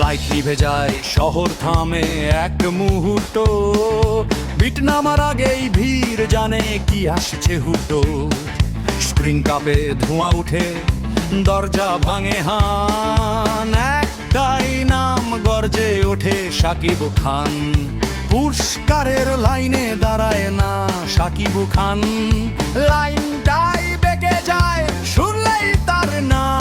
Light নিভে যায়, শহর থামে এক মুহূর্ত। বিট নামার আগেই ভিড় জানে কি আসছে হুটো। স্প্রিং কাপে ধোঁয়া উঠে, দরজা ভাঙে হান, একটাই নাম গর্জে ওঠে শাকিব খান। পুরস্কারের লাইনে দাঁড়ায় না শাকিব খান, লাইনটাই বেঁকে যায় শুনলেই তার নাম।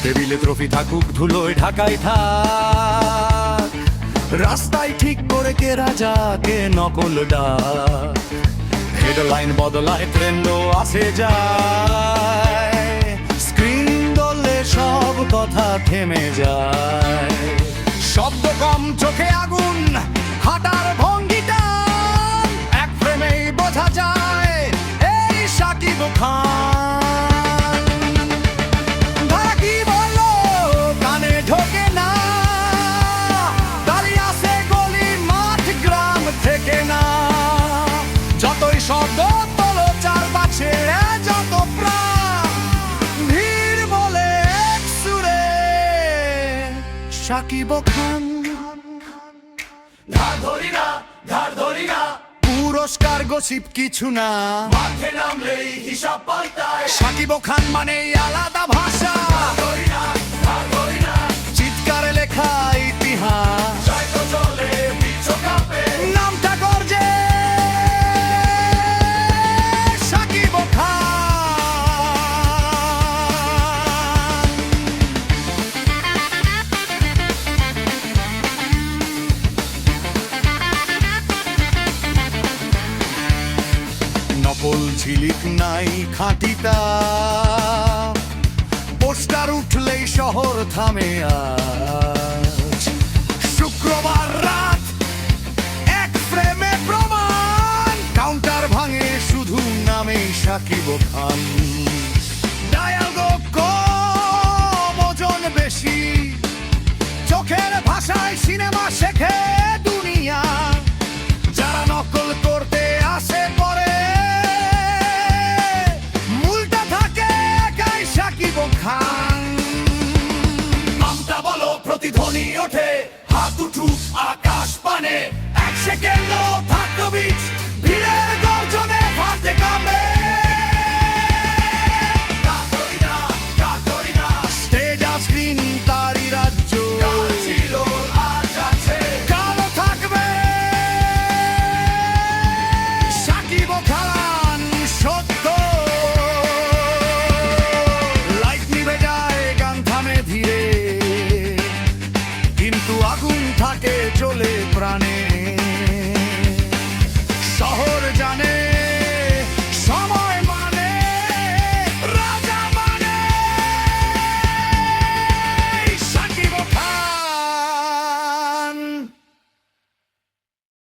টেবিলে ট্রফি থাকুক, ধুলোয় ঢাকায় থাক, রাস্তায় ঠিক করে কে রাজা কে নকল ডাক। হেডলাইন বদলায়, ট্রেন্ডও আসে যায়, স্ক্রিন দলে সব কথা থেমে যায়। শব্দ কম, চোখে আগুন, হাঁটার ভঙ্গিটা এক ফ্রেমেই বোঝা যায় এই শাকিব খান। ধারা কি বললো কানে ঢোকে না, দাঁড়িয়ে আসে গলি মাঠ গ্রাম থেকে না। যতই শব্দ তোলো চারপাশে যত প্রাণ, ভিড় বলে এক সুরে শাকিব খান। ধার ধরি না, ধার ধরি না, পুরস্কার গসিপ কিছু না, মাঠে নামলেই হিসাব পাল্টায়। শাকিব খান মানেই আলাদা ভাষা, চিৎকারে লেখা ইতিহাস, নামটা গর্জে শাকিব খান। নকল ঝিলিক নাই খাঁটিটা, পোস্টার উঠলেই শহর থামে আজ। শুক্রবার রাত এক ফ্রেমে প্রমাণ, কাউন্টার ভাঙে শুধু নামে শাকিব খান। ডায়ালগ কম, ওজন বেশি, চোখের ভাষায় সিনেমা শেখে দুনিয়া। যারা নকল করতে আসে পরে, মূলটা থাকে একাই শাকিব খান। নামটা বলো, প্রতিধ্বনি ওঠে, হাত উঠুক আকাশ পানে, এক সেকেন্ড থাকতো বিচ, ভিড়ের গর্জনে ফাটে কামে। স্টেজ আর স্ক্রিন তারই রাজ্য, কালো থাকবে শাকিব খান সত্য। লাইট নিভে যায়, গান থামে ধীরে, কিন্তু আগুন থাকে চলে প্রাণে।